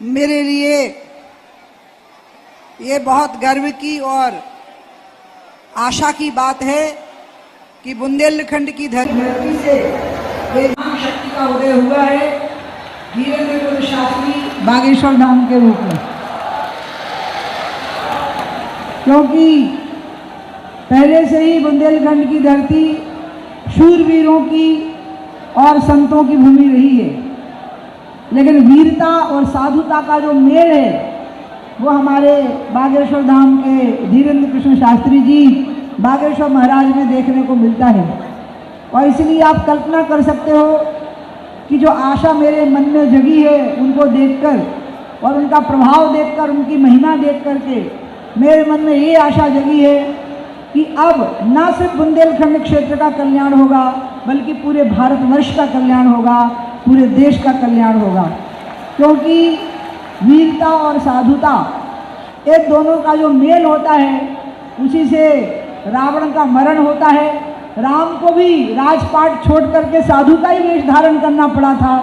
मेरे लिए ये बहुत गर्व की और आशा की बात है कि बुंदेलखंड की धरती से ये महान शक्ति का उदय हुआ है धीरेन्द्र कुमार शास्त्री बागेश्वर धाम के रूप में। क्योंकि पहले से ही बुंदेलखंड की धरती शूरवीरों की और संतों की भूमि रही है, लेकिन वीरता और साधुता का जो मेल है वो हमारे बागेश्वर धाम के धीरेन्द्र कृष्ण शास्त्री जी बागेश्वर महाराज में देखने को मिलता है। और इसलिए आप कल्पना कर सकते हो कि जो आशा मेरे मन में जगी है उनको देखकर और उनका प्रभाव देखकर, उनकी महिमा देख करके मेरे मन में ये आशा जगी है कि अब न सिर्फ बुंदेलखंड क्षेत्र का कल्याण होगा बल्कि पूरे भारतवर्ष का कल्याण होगा, पूरे देश का कल्याण होगा। क्योंकि वीरता और साधुता एक दोनों का जो मेल होता है उसी से रावण का मरण होता है। राम को भी राजपाट छोड़ करके साधु का ही वेश धारण करना पड़ा था,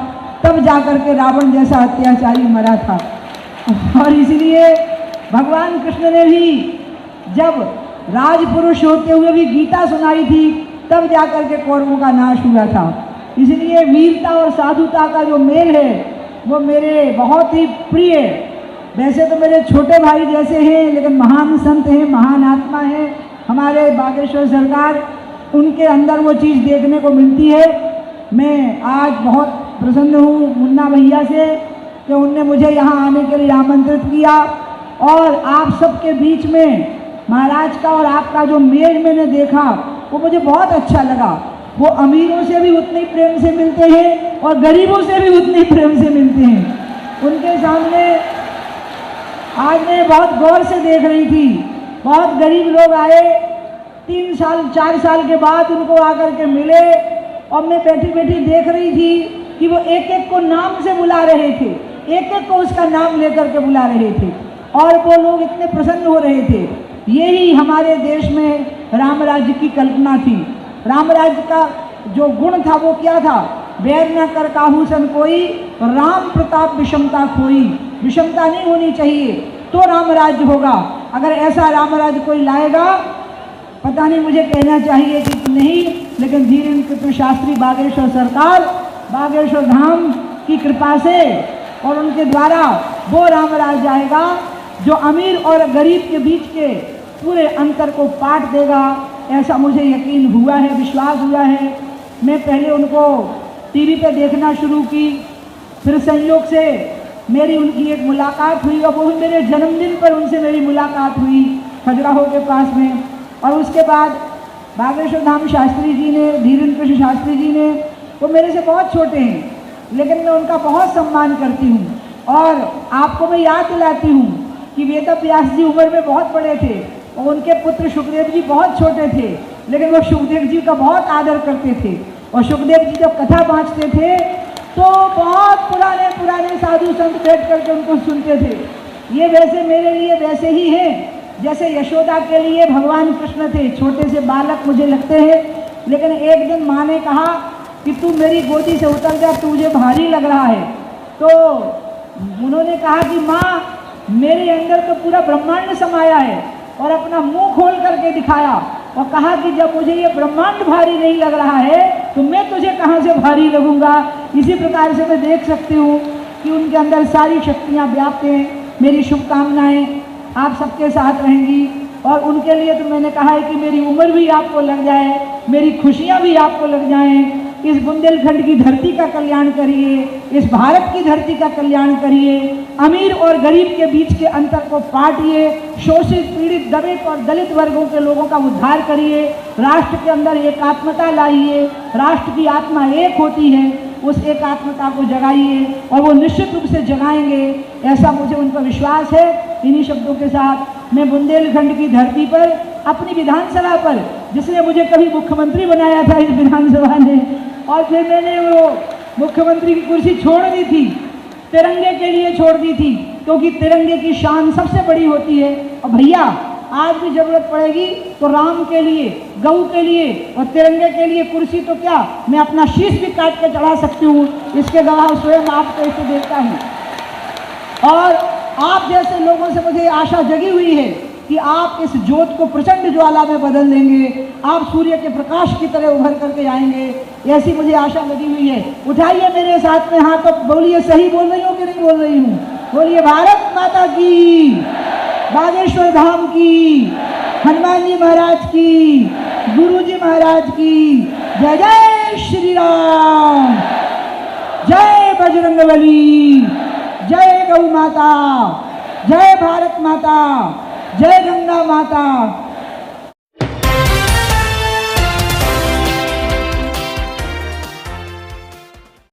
तब जाकर के रावण जैसा अत्याचारी मरा था। और इसलिए भगवान कृष्ण ने भी जब राजपुरुष होते हुए भी गीता सुनाई थी तब जाकर के कौरवों का नाश हुआ था। इसलिए वीरता और साधुता का जो मेल है वो मेरे बहुत ही प्रिय। वैसे तो मेरे छोटे भाई जैसे हैं, लेकिन महान संत हैं, महान आत्मा हैं हमारे बागेश्वर सरकार, उनके अंदर वो चीज़ देखने को मिलती है। मैं आज बहुत प्रसन्न हूँ मुन्ना भैया से कि उनने मुझे यहाँ आने के लिए आमंत्रित किया और आप सबके बीच में महाराज का और आपका जो मेल मैंने देखा वो मुझे बहुत अच्छा लगा। वो अमीरों से भी उतने प्रेम से मिलते हैं और गरीबों से भी उतने प्रेम से मिलते हैं। उनके सामने आज मैं बहुत गौर से देख रही थी, बहुत गरीब लोग आए, 3 साल 4 साल के बाद उनको आकर के मिले और मैं बैठी बैठी देख रही थी कि वो एक एक को नाम से बुला रहे थे, एक एक को उसका नाम लेकर के बुला रहे थे और वो लोग इतने प्रसन्न हो रहे थे। यही हमारे देश में राम राज्य की कल्पना थी। राम राज्य का जो गुण था वो क्या था? बैर न कर काहू सन कोई, राम प्रताप विषमता खोई। विषमता नहीं होनी चाहिए तो राम राज्य होगा। अगर ऐसा राम राज्य कोई लाएगा, पता नहीं मुझे कहना चाहिए कि नहीं, लेकिन धीरेन्द्र कृष्ण शास्त्री बागेश्वर सरकार, बागेश्वर धाम की कृपा से और उनके द्वारा वो राम राज्य आएगा जो अमीर और गरीब के बीच के पूरे अंतर को पाट देगा। ऐसा मुझे यकीन हुआ है, विश्वास हुआ है। मैं पहले उनको टीवी पे देखना शुरू की, फिर संयोग से मेरी उनकी एक मुलाकात हुई और वो भी मेरे जन्मदिन पर उनसे मेरी मुलाकात हुई खजुराहो के पास में। और उसके बाद बागेश्वर धाम शास्त्री जी ने, धीरेन्द्र कृष्ण शास्त्री जी ने, वो मेरे से बहुत छोटे हैं लेकिन मैं उनका बहुत सम्मान करती हूँ। और आपको मैं याद दिलाती हूँ कि वेद व्यास जी उम्र में बहुत बड़े थे और उनके पुत्र सुखदेव जी बहुत छोटे थे, लेकिन वो सुखदेव जी का बहुत आदर करते थे। और सुखदेव जी जब कथा बाँचते थे तो बहुत पुराने पुराने साधु संत बैठ करके उनको सुनते थे। ये वैसे मेरे लिए वैसे ही हैं जैसे यशोदा के लिए भगवान कृष्ण थे, छोटे से बालक मुझे लगते हैं। लेकिन एक दिन माँ ने कहा कि तू मेरी गोदी से उतर जा, तुझे भारी लग रहा है। तो उन्होंने कहा कि माँ, मेरे अंदर तो पूरा ब्रह्मांड समाया है, और अपना मुंह खोल करके दिखाया और कहा कि जब मुझे ये ब्रह्मांड भारी नहीं लग रहा है तो मैं तुझे कहाँ से भारी लगूंगा। इसी प्रकार से मैं देख सकती हूँ कि उनके अंदर सारी शक्तियाँ व्याप्त हैं। मेरी शुभकामनाएं आप सबके साथ रहेंगी और उनके लिए तो मैंने कहा है कि मेरी उम्र भी आपको लग जाए, मेरी खुशियाँ भी आपको लग जाएं। इस बुंदेलखंड की धरती का कल्याण करिए, इस भारत की धरती का कल्याण करिए, अमीर और गरीब के बीच के अंतर को पाटिए, शोषित पीड़ित दलित और दलित वर्गों के लोगों का उद्धार करिए, राष्ट्र के अंदर एकात्मता लाइए। राष्ट्र की आत्मा एक होती है, उस एकात्मता को जगाइए और वो निश्चित रूप से जगाएंगे, ऐसा मुझे उन पर विश्वास है। इन्हीं शब्दों के साथ मैं बुंदेलखंड की धरती पर, अपनी विधानसभा पर, जिसने मुझे कभी मुख्यमंत्री बनाया था इस विधानसभा ने, और फिर मैंने वो मुख्यमंत्री की कुर्सी छोड़ दी थी, तिरंगे के लिए छोड़ दी थी, क्योंकि तिरंगे की शान सबसे बड़ी होती है। और भैया, आज भी जरूरत पड़ेगी तो राम के लिए, गऊ के लिए और तिरंगे के लिए कुर्सी तो क्या, मैं अपना शीश भी काट के चढ़ा सकती हूँ। इसके गवाह स्वयं आपको इसे देता हूँ। और आप जैसे लोगों से मुझे आशा जगी हुई है कि आप इस ज्योत को प्रचंड ज्वाला में बदल देंगे, आप सूर्य के प्रकाश की तरह उभर करके आएंगे, ऐसी मुझे आशा लगी हुई है। उठाइए मेरे साथ में हाथ, तो बोलिए सही बोल रही हूँ कि नहीं बोल रही हूँ? बोलिए भारत माता की, बागेश्वर धाम की, हनुमान जी महाराज की, गुरु जी महाराज की। जय जय श्री राम, जय बजरंगबली, जय गौ माता, जय भारत माता, जय गंगा माता।